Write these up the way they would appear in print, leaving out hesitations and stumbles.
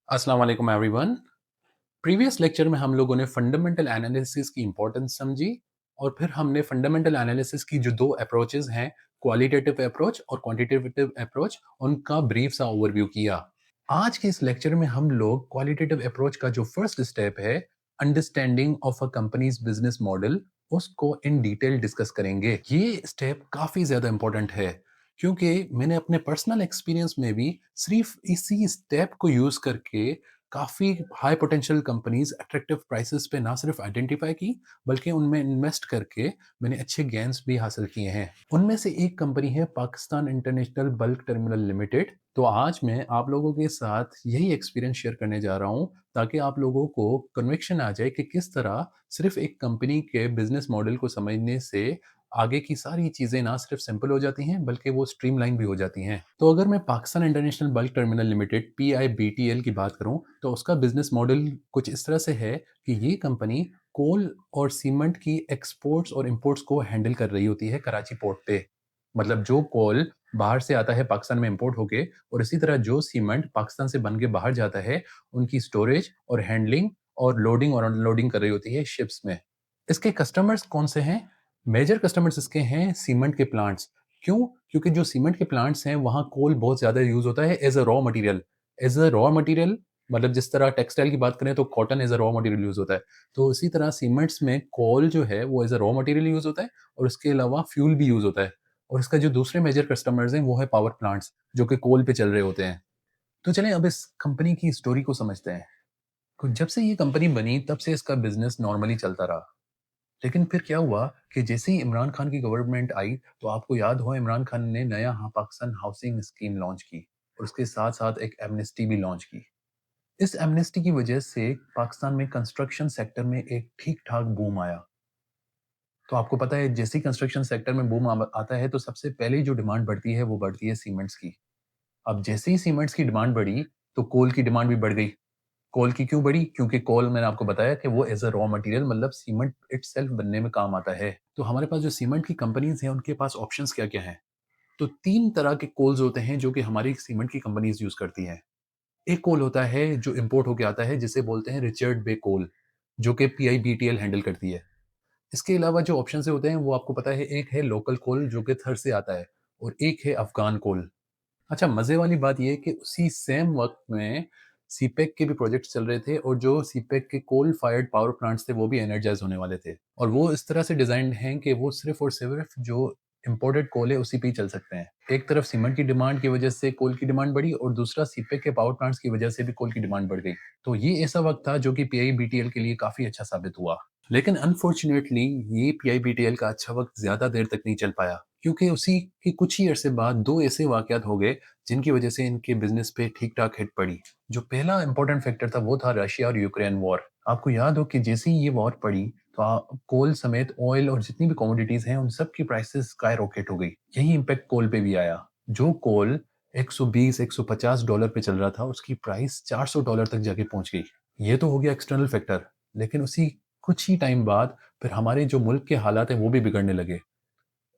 अस्सलाम वालेकुम everyone. Previous lecture में हम लोगों ने फंडामेंटल एनालिसिस की इंपॉर्टेंस समझी और फिर हमने फंडामेंटल एनालिसिस की जो दो अप्रोचेस हैं, क्वालिटेटिव अप्रोच और क्वांटिटेटिव अप्रोच, उनका ब्रीफ सा ओवरव्यू किया। आज के इस लेक्चर में हम लोग क्वालिटेटिव अप्रोच का जो फर्स्ट स्टेप है, understanding of a companies business model, उसको इन डिटेल डिस्कस करेंगे। ये स्टेप काफ़ी ज़्यादा इंपॉर्टेंट है क्योंकि मैंने अपने पर्सनल एक्सपीरियंस में भी सिर्फ इसी स्टेप को यूज़ करके काफ़ी high potential companies attractive prices पे ना सिर्फ आइडेंटिफाई की, बल्कि उनमें इन्वेस्ट करके मैंने अच्छे गेन्स भी हासिल किए हैं। उनमें से एक कंपनी है Pakistan international bulk terminal limited. तो आज मैं आप लोगों के साथ यही एक्सपीरियंस शेयर करने जा रहा हूँ ताकि आप लोगों को कन्विक्शन आ जाए कि किस तरह सिर्फ एक कंपनी के बिजनेस मॉडल को समझने से आगे की सारी चीज़ें ना सिर्फ सिंपल हो जाती हैं बल्कि वो स्ट्रीमलाइन भी हो जाती हैं। तो अगर मैं Pakistan international bulk terminal limited PIBTL की बात करूं तो उसका बिजनेस मॉडल कुछ इस तरह से है कि ये कंपनी कोल और सीमेंट की एक्सपोर्ट्स और इंपोर्ट्स को हैंडल कर रही होती है कराची पोर्ट पे। मतलब जो कोल बाहर से आता है पाकिस्तान में इंपोर्ट होके, और इसी तरह जो सीमेंट पाकिस्तान से बन के बाहर जाता है, उनकी स्टोरेज और हैंडलिंग और लोडिंग और अनलोडिंग कर रही होती है शिप्स में। इसके कस्टमर्स कौन से हैं? मेजर कस्टमर्स इसके हैं सीमेंट के प्लांट्स। क्यों? क्योंकि जो सीमेंट के प्लांट्स हैं वहाँ कोल बहुत ज़्यादा यूज़ होता है as a raw material. As a raw material मतलब जिस तरह टेक्सटाइल की बात करें तो cotton as a raw material use होता है। तो इसी तरह सीमेंट्स में कोल जो है वो as a raw material use होता है और इसके अलावा फ्यूल भी यूज़ होता है। और इसका जो दूसरे मेजर कस्टमर्स हैं वो है पावर प्लांट्स, जो कि कोल पे चल रहे होते हैं। तो चलें अब इस कंपनी की स्टोरी को समझते हैं। तो जब से ये कंपनी बनी तब से इसका बिज़नेस नॉर्मली चलता रहा। लेकिन फिर क्या हुआ कि जैसे ही इमरान खान की गवर्नमेंट आई, तो आपको याद हो इमरान खान ने नया पाकिस्तान हाउसिंग स्कीम लॉन्च की और उसके साथ साथ एक एमनेस्टी भी लॉन्च की। इस एमनेस्टी की वजह से पाकिस्तान में कंस्ट्रक्शन सेक्टर में एक ठीक ठाक बूम आया। तो आपको पता है जैसे ही कंस्ट्रक्शन सेक्टर में बूम आता है तो सबसे पहले जो डिमांड बढ़ती है वो बढ़ती है सीमेंट्स की। अब जैसे ही सीमेंट्स की डिमांड बढ़ी तो कोल की डिमांड भी बढ़ गई। कोल की क्यों बढ़ी? क्योंकि कोल मैंने आपको बताया कि वो एज़ अ रॉ मटेरियल मतलब सीमेंट इटसेल्फ बनने में काम आता है। तो हमारे पास जो सीमेंट की कंपनीज़ हैं उनके पास ऑप्शंस क्या-क्या हैं? तो 3 तरह के कोल्स होते हैं जो कि हमारी सीमेंट की कंपनीज़ यूज़ करती हैं। एक कोल होता है जो इम्पोर्ट होके आता है जिसे बोलते हैं रिचर्ड बे कोल, जो कि PIBTL हैंडल करती है। इसके अलावा जो ऑप्शन से होते हैं वो आपको पता है, एक है लोकल कोल जो कि थर से आता है और एक है अफ़गान कोल। अच्छा, मज़े वाली बात ये है कि उसी सेम वक़्त में सीपेक के भी प्रोजेक्ट्स चल रहे थे और जो सीपेक के कोल फायर्ड पावर प्लांट्स थे वो भी एनर्जाइज़ होने वाले थे। और वो इस तरह से डिज़ाइन्ड हैं कि वो सिर्फ़ और सिर्फ़ जो इम्पोर्टेड कोल है उसी पे ही चल सकते हैं। एक तरफ सीमेंट की डिमांड की वज़ह से कोल की डिमांड बढ़ी और दूसरा सीपेक के पावर प्लांट्स की वज़ह से भी कोल की डिमांड बढ़ गई। तो ये ऐसा वक़्त था जो कि PIBTL के लिए काफ़ी अच्छा साबित हुआ। लेकिन अनफॉर्च्यूनेटली ये PIBTL का अच्छा वक़्त ज़्यादा देर तक नहीं चल पाया, क्योंकि उसी के कुछ ही अरसे बाद 2 ऐसे वाक़यात हो गए जिनकी वजह से इनके बिज़नेस पे ठीक-ठाक हिट पड़ी। जो पहला इम्पोर्टेंट फैक्टर था वो था रशिया और यूक्रेन वॉर। आपको याद हो कि जैसे ही ये वॉर पड़ी तो कोल समेत ऑयल और जितनी भी कमोडिटीज़ हैं उन सब की प्राइसेस स्काई रॉकेट हो गई। यही इम्पैक्ट कोल पे भी आया। जो कोल $120-150 पे चल रहा था उसकी प्राइस $400 तक जाके पहुंच गई। ये तो हो गया एक्सटर्नल फैक्टर। लेकिन उसी कुछ ही टाइम बाद फिर हमारे जो मुल्क के हालात हैं वो भी बिगड़ने लगे।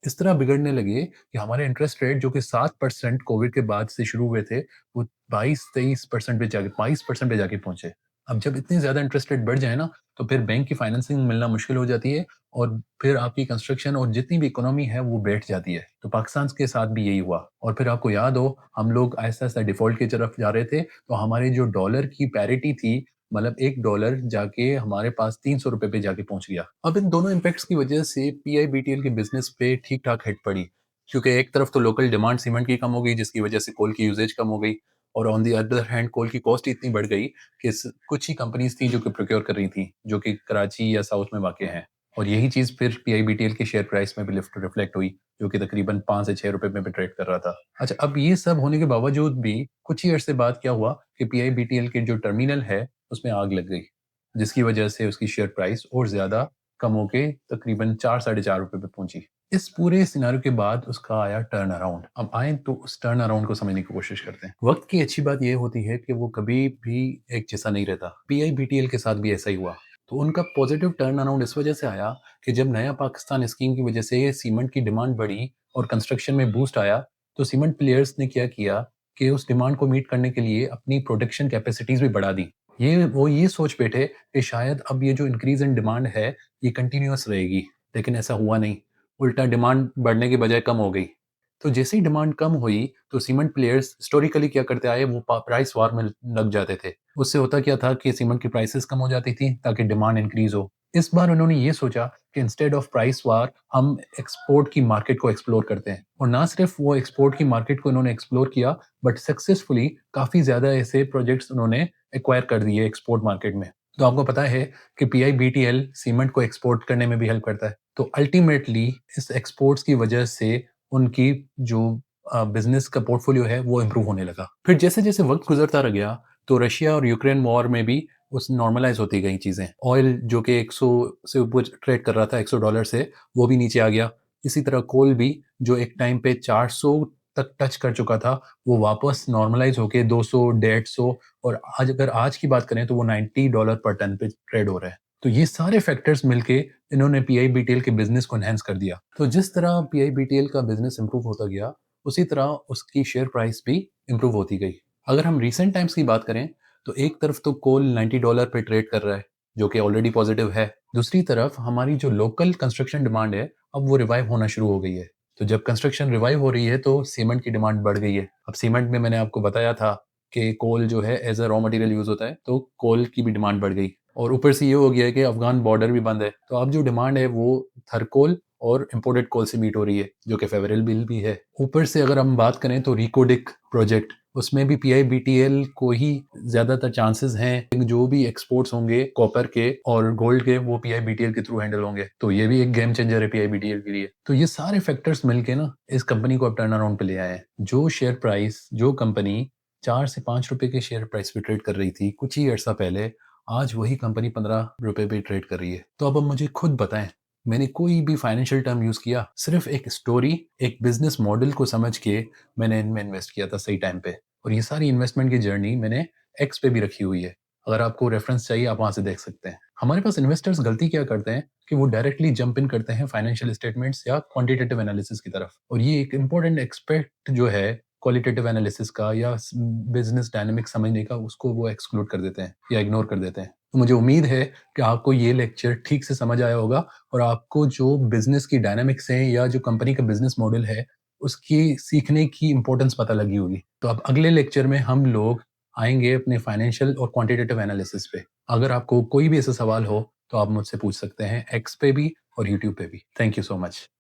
इस तरह बिगड़ने लगे कि हमारे इंटरेस्ट रेट जो कि 7% कोविड के बाद से शुरू हुए थे, वो 22-23% पे जाके 22% पे जाके पहुँचे। अब जब इतनी ज़्यादा इंटरेस्ट रेट बढ़ जाए ना, तो फिर बैंक की फाइनेंसिंग मिलना मुश्किल हो जाती है और फिर आपकी कंस्ट्रक्शन और जितनी भी इकोनॉमी है वो बैठ जाती है। तो पाकिस्तान के साथ भी यही हुआ और फिर आपको याद हो हम लोग आहिस्ता-आहिस्ता डिफ़ॉल्ट की तरफ जा रहे थे, तो हमारी जो डॉलर की पैरिटी थी, मतलब $1 जाके हमारे पास ₹300 पे जाके पहुँच गया। अब इन दोनों इम्पैक्ट्स की वजह से PIBTL के बिज़नेस पे ठीक-ठाक हिट पड़ी, क्योंकि एक तरफ तो लोकल डिमांड सीमेंट की कम हो गई जिसकी वजह से कोल की यूसेज कम हो गई और ऑन द अदर हैंड कोल की कॉस्ट इतनी बढ़ गई कि कुछ ही कंपनीज थी जो कि प्रोक्योर कर रही थी, जो कि कराची या साउथ में वाक़ हैं। और यही चीज़ फिर PIBTL के शेयर प्राइस में भी रिफ्लेक्ट हुई, जो कि तकरीबन 5 से 6 रुपए में भी ट्रेड कर रहा था। अच्छा, अब ये सब होने के बावजूद भी कुछ ही अरसे बाद क्या हुआ कि PIBTL के जो टर्मिनल है उसमें आग लग गई, जिसकी वजह से उसकी शेयर प्राइस और ज़्यादा कम होके तकरीबन 4 साढ़े 4 रुपए पे पहुंची। इस पूरे सिनेरियो के बाद उसका आया टर्न अराउंड। अब आएँ तो उस टर्न अराउंड को समझने की कोशिश करते हैं। वक़्त की अच्छी बात ये होती है कि वो कभी भी एक जैसा नहीं रहता। PIBTL के साथ भी ऐसा ही हुआ। तो उनका पॉजिटिव टर्न अराउंड इस वजह से आया कि जब नया पाकिस्तान स्कीम की वजह से सीमेंट की डिमांड बढ़ी और कंस्ट्रक्शन में बूस्ट आया, तो सीमेंट प्लेयर्स ने क्या किया कि उस डिमांड को मीट करने के लिए अपनी प्रोडक्शन कैपेसिटीज़ भी बढ़ा दी। वो ये सोच बैठे कि शायद अब ये जो इंक्रीज़ इन डिमांड है, ये कंटिन्यूअस रहेगी, लेकिन ऐसा हुआ नहीं। उल्टा डिमांड बढ़ने के बजाय कम हो गई। तो जैसे ही डिमांड कम हुई, तो सीमेंट प्लेयर्स हिस्टोरिकली क्या करते आए, वो प्राइस वॉर में लग जाते थे। उससे होता क्या था कि सीमेंट की प्राइसेस कम हो जाती थी ताकि डिमांड इंक्रीज हो। इस बार उन्होंने ये सोचा कि इंस्टेड ऑफ प्राइस वॉर हम एक्सपोर्ट की मार्केट को एक्सप्लोर करते हैं, और ना सिर्फ वो एक्सपोर्ट की मार्केट को उन्होंने एक्सप्लोर किया, बट सक्सेसफुली काफ़ी ज़्यादा ऐसे प्रोजेक्ट्स उन्होंने एक्वायर कर दिए एक्सपोर्ट मार्केट में। तो आपको पता है कि पीआईबीटीएल सीमेंट को एक्सपोर्ट करने में भी हेल्प करता है। तो अल्टीमेटली इस एक्सपोर्ट्स की वजह से उनकी जो बिज़नेस का पोर्टफोलियो है वो इम्प्रूव होने लगा। फिर जैसे-जैसे वक़्त गुज़रता रह गया, तो रशिया और यूक्रेन वॉर में भी उस नॉर्मलाइज़ होती गई चीज़ें। ऑयल जो कि 100 से ऊपर ट्रेड कर रहा था, $100 से, वो भी नीचे आ गया। इसी तरह कोल भी, जो एक टाइम पे 400 तक टच कर चुका था, वो वापस नॉर्मलाइज़ होके 200, 150, और अगर आज की बात करें तो वो $90 पर टन पे ट्रेड हो रहा है। तो ये सारे फैक्टर्स मिलके इन्होंने पीआईबीटीएल के बिज़नेस को एनहांस कर दिया। तो जिस तरह पीआईबीटीएल का बिज़नेस इम्प्रूव होता गया, उसी तरह उसकी शेयर प्राइस भी इम्प्रूव होती गई। अगर हम रीसेंट टाइम्स की बात करें, तो एक तरफ तो कोल $90 पे ट्रेड कर रहा है, जो कि ऑलरेडी पॉजिटिव है। दूसरी तरफ हमारी जो लोकल कंस्ट्रक्शन डिमांड है, अब वो रिवाइव होना शुरू हो गई है। तो जब कंस्ट्रक्शन रिवाइव हो रही है, तो सीमेंट की डिमांड बढ़ गई है। अब सीमेंट में मैंने आपको बताया था कि कोल जो है as a raw material use होता है, तो कोल की भी डिमांड बढ़ गई। और ऊपर से ये हो गया है कि अफ़गान बॉर्डर भी बंद है, तो अब जो डिमांड है वो थर्कोल और इम्पोर्टेड कोल से मीट हो रही है, जो कि फेवरेबल भी है। ऊपर से अगर हम बात करें तो रिकोडिक प्रोजेक्ट, उसमें भी पीआईबीटीएल को ही ज़्यादातर चांसेस हैं। जो भी एक्सपोर्ट्स होंगे कॉपर के और गोल्ड के, वो पीआईबीटीएल के थ्रू हैंडल होंगे। तो ये भी एक गेम चेंजर है पीआईबीटीएल के लिए। तो ये सारे फैक्टर्स मिलके ना इस कंपनी को अब टर्न अराउंड पे ले आए हैं। जो शेयर प्राइस, जो कंपनी 4 से 5 रुपए के शेयर प्राइस पे ट्रेड कर रही थी कुछ ही अर्सा पहले, आज वही कंपनी 15 रुपए पे ट्रेड कर रही है। तो अब मुझे खुद बताएं, मैंने कोई भी फाइनेंशियल टर्म यूज़ किया, सिर्फ एक स्टोरी, एक बिजनेस मॉडल को समझ के मैंने इनमें इन्वेस्ट किया था सही टाइम पे। और ये सारी इन्वेस्टमेंट की जर्नी मैंने एक्स पे भी रखी हुई है। अगर आपको रेफरेंस चाहिए, आप वहाँ से देख सकते हैं। हमारे पास इन्वेस्टर्स गलती क्या करते हैं कि वो डायरेक्टली जंप इन करते हैं फाइनेंशियल स्टेटमेंट्स या क्वांटिटेटिव एनालिसिस की तरफ, और ये एक इंपॉर्टेंट एक्सपेक्ट जो है क्वालिटेटिव एनालिसिस का या बिजनेस डायनामिक समझने का, उसको वो एक्सक्लूड कर देते हैं या इग्नोर कर देते हैं। तो मुझे उम्मीद है कि आपको ये लेक्चर ठीक से समझ आया होगा, और आपको जो बिजनेस की डायनामिक्स हैं या जो कंपनी का बिजनेस मॉडल है, उसकी सीखने की इंपॉर्टेंस पता लगी होगी। तो अब अगले लेक्चर में हम लोग आएंगे अपने फाइनेंशियल और क्वांटिटेटिव एनालिसिस पे। अगर आपको कोई भी ऐसा सवाल हो, तो आप मुझसे पूछ सकते हैं, एक्स पे भी और यूट्यूब पे भी। Thank you so much.